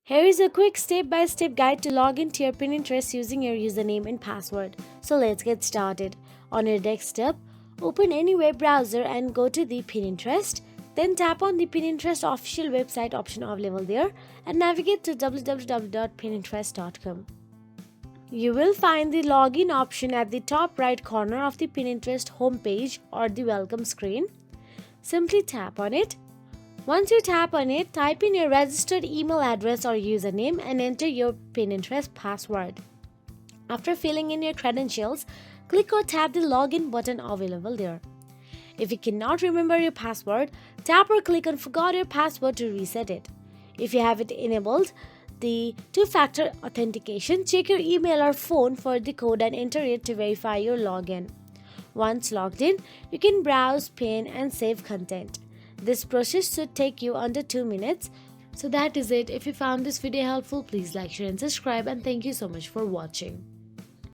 Here is a quick step-by-step guide to log into your Pinterest using your username and password. So let's get started. On your desktop, open any web browser and go to the Pinterest. Then tap on the Pinterest official website option available there and navigate to www.pinterest.com. You will find the login option at the top right corner of the Pinterest homepage or the welcome screen. Simply tap on it. Once you tap on it, type in your registered email address or username and enter your Pinterest password. After filling in your credentials, click or tap the login button available there. If you cannot remember your password, tap or click on Forgot Your Password to reset it. If you have it enabled, the two-factor authentication, check your email or phone for the code and enter it to verify your login. Once logged in, you can browse, pin, and save content. This process should take you under 2 minutes. So that is it. If you found this video helpful, please like, share, and subscribe. And thank you so much for watching.